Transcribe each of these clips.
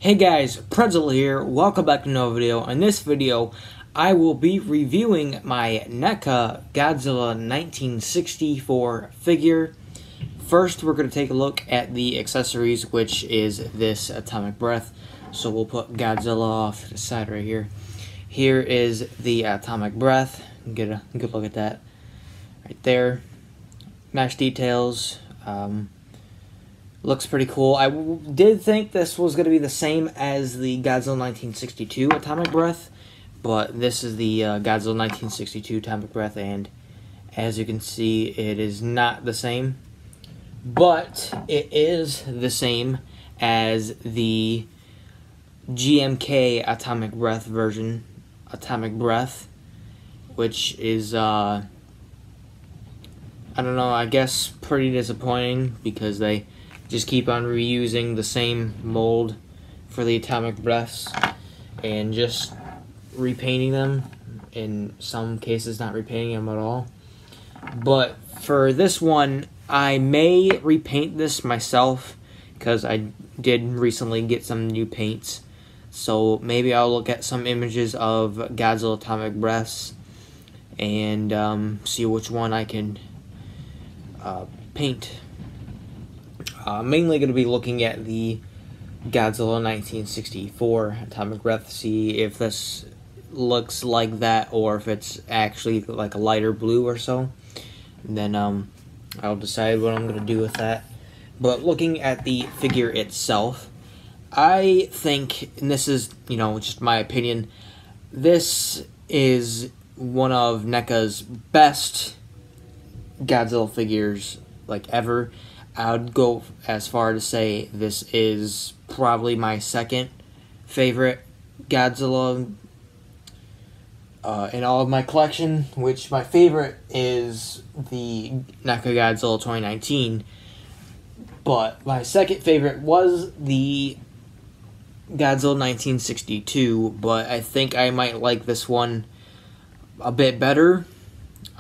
Hey guys, Pretzel here, welcome back to another video. In this video, I will be reviewing my Neca Godzilla 1964 figure. First, we're going to take a look at the accessories, which is this atomic breath. So we'll put Godzilla off to the side right here. Here is the atomic breath. Get a good look at that right there. Nice details. Looks pretty cool. I did think this was going to be the same as the Godzilla 1962 Atomic Breath, but this is the Godzilla 1962 Atomic Breath, and as you can see, it is not the same, but it is the same as the GMK Atomic Breath version, Atomic Breath, which is, I don't know, I guess pretty disappointing because they just keep on reusing the same mold for the atomic breaths and just repainting them. In some cases, not repainting them at all. But for this one, I may repaint this myself because I did recently get some new paints. So maybe I'll look at some images of Godzilla atomic breaths and see which one I can paint. Mainly going to be looking at the Godzilla 1964 Atomic Breath, see if this looks like that or if it's actually like a lighter blue or so. And then I'll decide what I'm going to do with that. But looking at the figure itself, I think, and this is, you know, just my opinion, this is one of NECA's best Godzilla figures, like, ever. I would go as far to say this is probably my second favorite Godzilla in all of my collection, which my favorite is the NECA Godzilla 2019, but my second favorite was the Godzilla 1962, but I think I might like this one a bit better.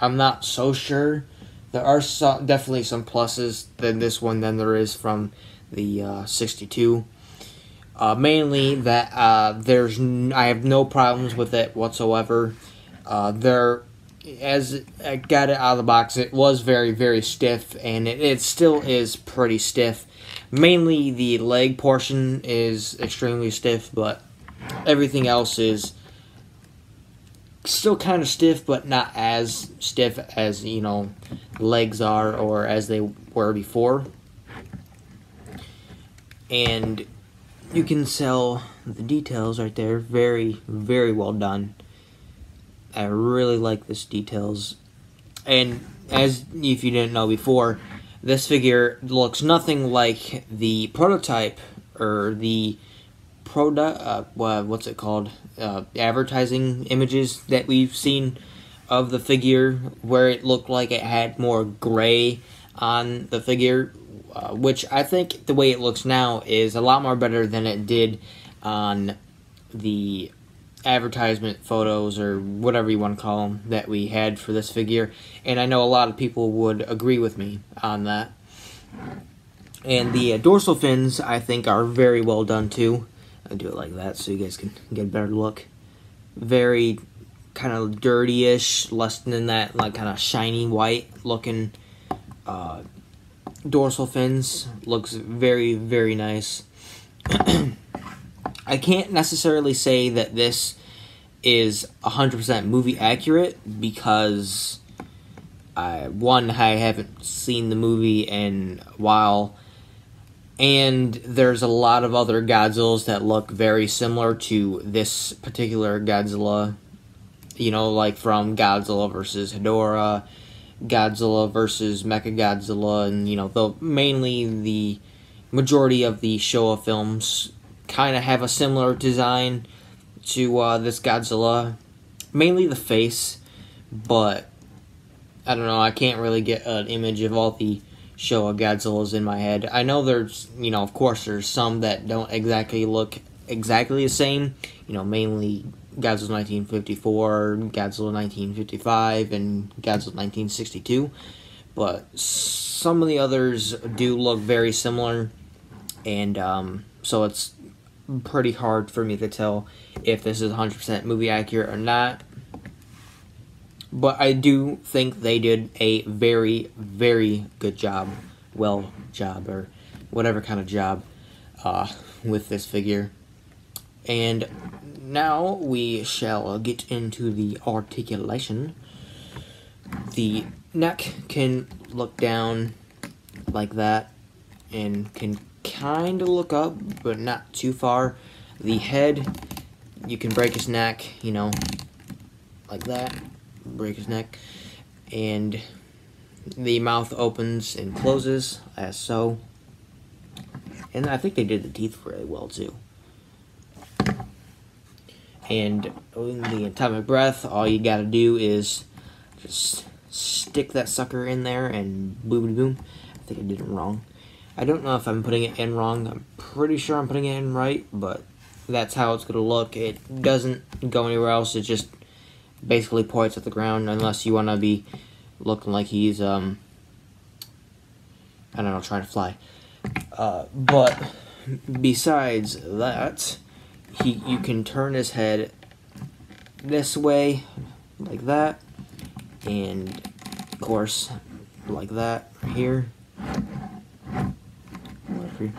I'm not so sure. There are definitely some pluses than this one than there is from the 62. Mainly that I have no problems with it whatsoever. As I got it out of the box, it was very, very stiff, and it still is pretty stiff. Mainly the leg portion is extremely stiff, but everything else is still kind of stiff, but not as stiff as, you know, legs are or as they were before. And you can tell the details right there. Very, very well done. I really like this details. And as if you didn't know before, this figure looks nothing like the prototype or the what's it called? Advertising images that we've seen of the figure, where it looked like it had more gray on the figure, which I think the way it looks now is a lot more better than it did on the advertisement photos, or whatever you want to call them, that we had for this figure. And I know a lot of people would agree with me on that. And the dorsal fins, I think, are very well done too. I do it like that so you guys can get a better look. Very kind of dirty-ish, less than that, like kind of shiny white looking dorsal fins. Looks very, very nice. I can't necessarily say that this is 100% movie accurate because one, I haven't seen the movie in a while, and there's a lot of other Godzillas that look very similar to this particular Godzilla. You know, like from Godzilla vs. Hedorah, Godzilla vs. Mecha Godzilla, and, you know, mainly the majority of the Showa films kind of have a similar design to this Godzilla. Mainly the face, but I don't know, I can't really get an image of all the Showa Godzillas in my head. I know there's, you know, of course there's some that don't exactly look exactly the same. You know, mainly Godzilla 1954, Godzilla 1955, and Godzilla 1962. But some of the others do look very similar, and so it's pretty hard for me to tell if this is 100% movie accurate or not. But I do think they did a very, very good job, or whatever kind of job, with this figure. And now we shall get into the articulation. The neck can look down like that, and can kind of look up, but not too far. The head, you can break his neck, you know, like that. Break his neck. And the mouth opens and closes, as so. And I think they did the teeth really well, too. And in the atomic breath, all you gotta do is just stick that sucker in there and boom, boom. I think I did it wrong. I don't know if I'm putting it in wrong. I'm pretty sure I'm putting it in right, but that's how it's gonna look. It doesn't go anywhere else. It just basically points at the ground, unless you wanna be looking like he's I don't know, trying to fly. But besides that, you can turn his head this way, like that, and of course, like that, right here. Whatever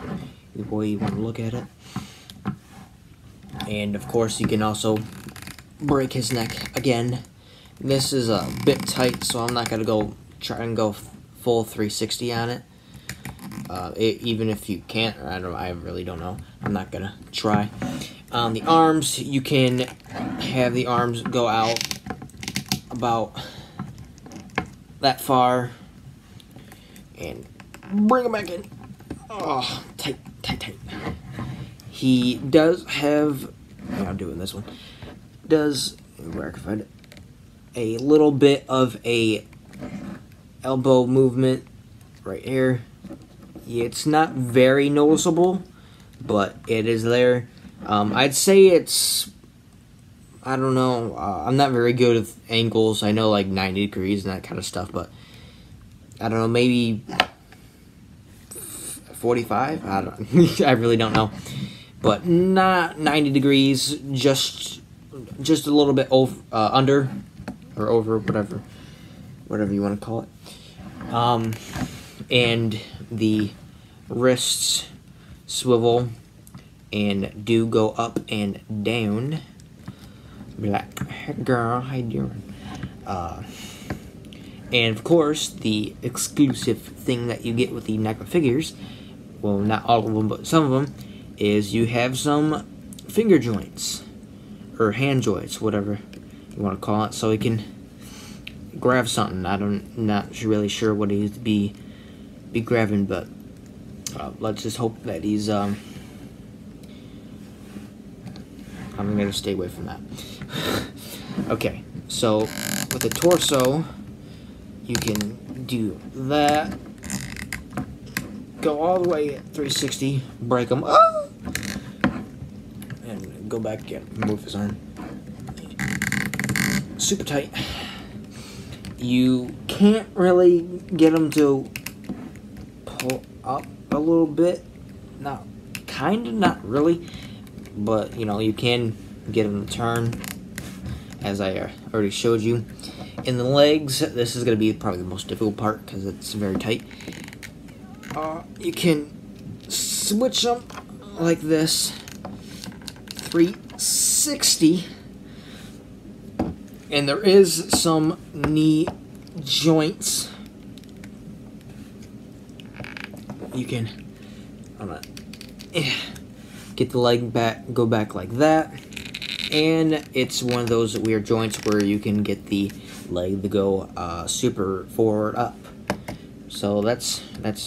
the way you want to look at it. And of course, you can also break his neck again. This is a bit tight, so I'm not gonna try and go full 360 on it. Even if you can't, or I really don't know. I'm not gonna try. The arms, you can have the arms go out about that far and bring them back in. Oh, tight, tight, tight. He does have, I'm doing this one, does, rectified it, a little bit of a elbow movement right here. It's not very noticeable, but it is there. I'd say it's, I don't know, I'm not very good with angles. I know like 90 degrees and that kind of stuff, but I don't know, maybe 45? I don't I really don't know. But not 90 degrees, just a little bit under, or over, whatever you want to call it. And the wrists swivel and do go up and down. Be like, hey girl, how you doing? And of course, the exclusive thing that you get with the Neca figures, well, not all of them, but some of them, is you have some finger joints, or hand joints, whatever you want to call it, so he can grab something. Not really sure what he's be grabbing, but let's just hope that he's I'm gonna stay away from that. Okay, so with the torso, you can do that, go all the way at 360, break them, and go back again, move his arm. Super tight. You can't really get him to pull up a little bit. Not really. But, you know, you can get him to turn, as I already showed you. In the legs, this is going to be probably the most difficult part because it's very tight. You can switch them like this, 360, and there is some knee joints. You can get the leg back, go back like that, and it's one of those weird joints where you can get the leg to go super forward up. So that's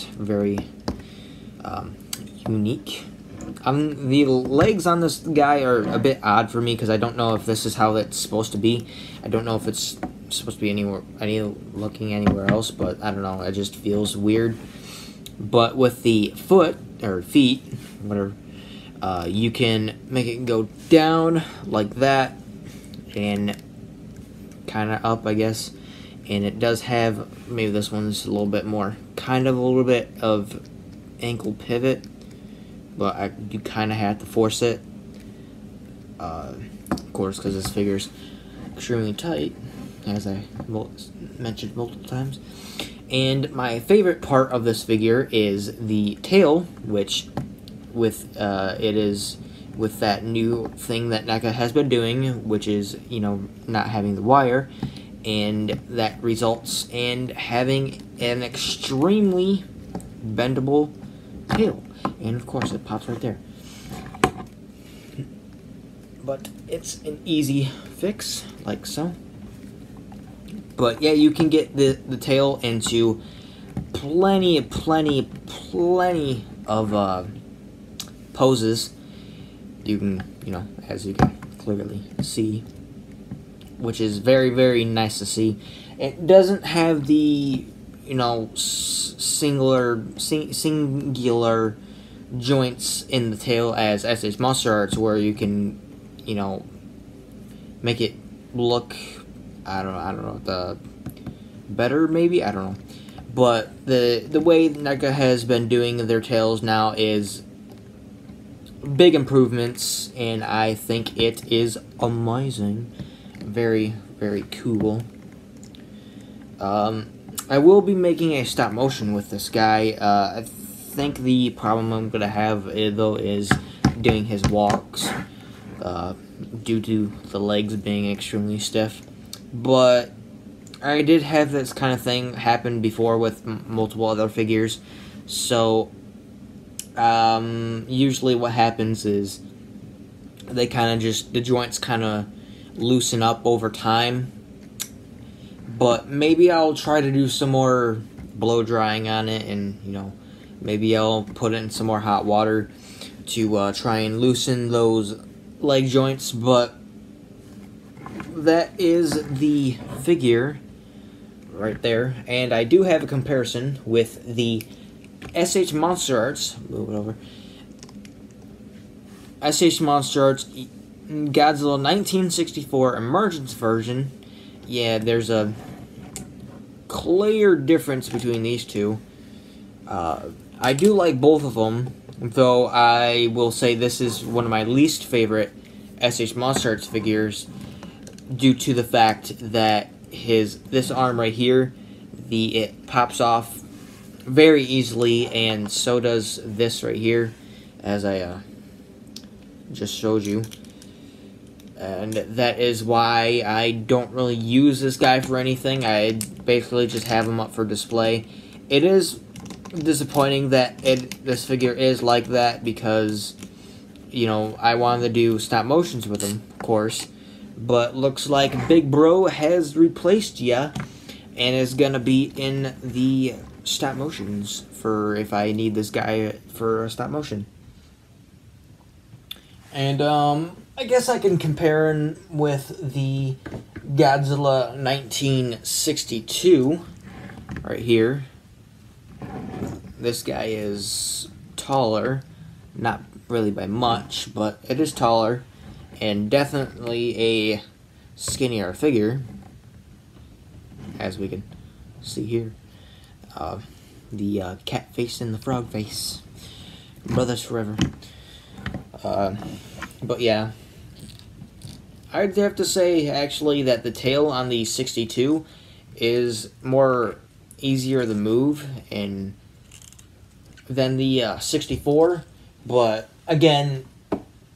very unique. The legs on this guy are a bit odd for me because I don't know if this is how it's supposed to be. I don't know if it's supposed to be looking anywhere else, but I don't know. It just feels weird. But with the foot or feet, whatever, you can make it go down like that and kind of up, I guess. And it does have, maybe this one's a little bit more, kind of a little bit of ankle pivot, but you kind of have to force it. Of course, because this figure's extremely tight, as I mentioned multiple times. And my favorite part of this figure is the tail, which with that new thing that NECA has been doing, which is, you know, not having the wire, and that results in having an extremely bendable tail. And of course it pops right there. But it's an easy fix, like so. But yeah, you can get the tail into plenty of poses. You can, you know, as you can clearly see, which is very nice to see. It doesn't have the, you know, singular joints in the tail as SH Monster Arts, where you can, you know, make it look, I don't know, the better maybe, I don't know. But the way NECA has been doing their tails now is big improvements, and I think it is amazing. Very cool. I will be making a stop motion with this guy. I think the problem I'm gonna have though is doing his walks, due to the legs being extremely stiff. But I did have this kind of thing happen before with multiple other figures, so usually what happens is they kind of just, the joints kind of loosen up over time. But maybe I'll try to do some more blow drying on it, and, you know, maybe I'll put it in some more hot water to try and loosen those leg joints. But that is the figure right there, and I do have a comparison with the SH Monster Arts. Move it over. SH Monster Arts Godzilla 1964 Emergence version. Yeah, there's a clear difference between these two. I do like both of them, though I will say this is one of my least favorite SH Monster Arts figures, due to the fact that this arm right here, it pops off very easily, and so does this right here, as I just showed you. And that is why I don't really use this guy for anything. I basically just have him up for display. It is disappointing that this figure is like that, because, you know, I wanted to do stop motions with him, of course. But looks like Big Bro has replaced ya, and is gonna be in the stop motions for if I need this guy for a stop motion. And I guess I can compare him with the Godzilla 1962 right here. This guy is taller, not really by much, but it is taller, and definitely a skinnier figure, as we can see here. The cat face and the frog face, brothers forever. But yeah, I'd have to say actually that the tail on the 62 is more easier to move and than the 64, but again,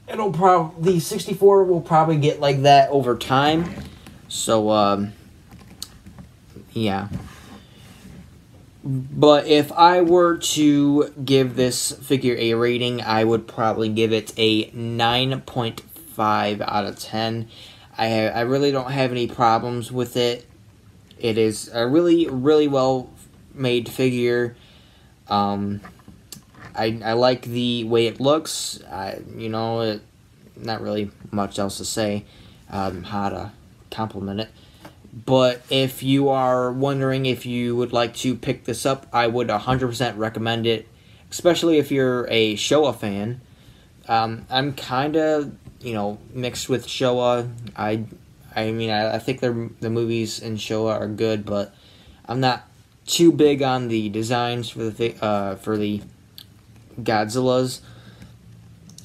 the 64 will probably get like that over time. So yeah. But if I were to give this figure a rating, I would probably give it a 9.5 out of 10. I really don't have any problems with it. It is a really well made figure. I like the way it looks. You know, not really much else to say how to compliment it. But if you are wondering if you would like to pick this up, I would 100% recommend it, especially if you're a Showa fan. I'm kind of, you know, mixed with Showa. I mean, I think the movies in Showa are good, but I'm not too big on the designs for the Godzillas.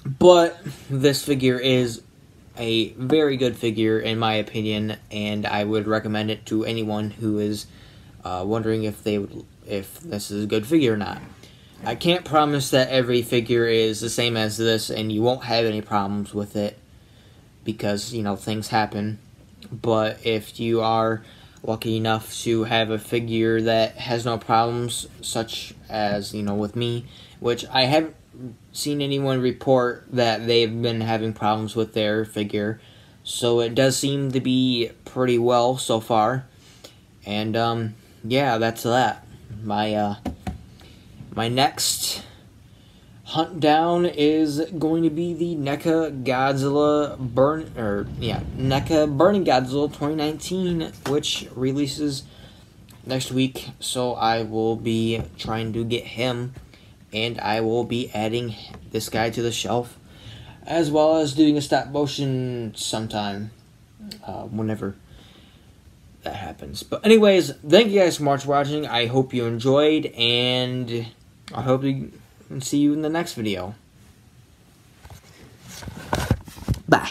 But this figure is a very good figure in my opinion, and I would recommend it to anyone who is wondering if this is a good figure or not. I can't promise that every figure is the same as this and you won't have any problems with it, because, you know, things happen. But if you are lucky enough to have a figure that has no problems, such as, you know, with me, which I haven't seen anyone report that they've been having problems with their figure, so it does seem to be pretty well so far. And yeah, that's that. My next hunt down is going to be the Neca Godzilla Neca Burning Godzilla 2019, which releases next week. So I will be trying to get him, and I will be adding this guy to the shelf, as well as doing a stop motion sometime, whenever that happens. But anyways, thank you guys so much for watching. I hope you enjoyed, and I hope to see you in the next video. Bye.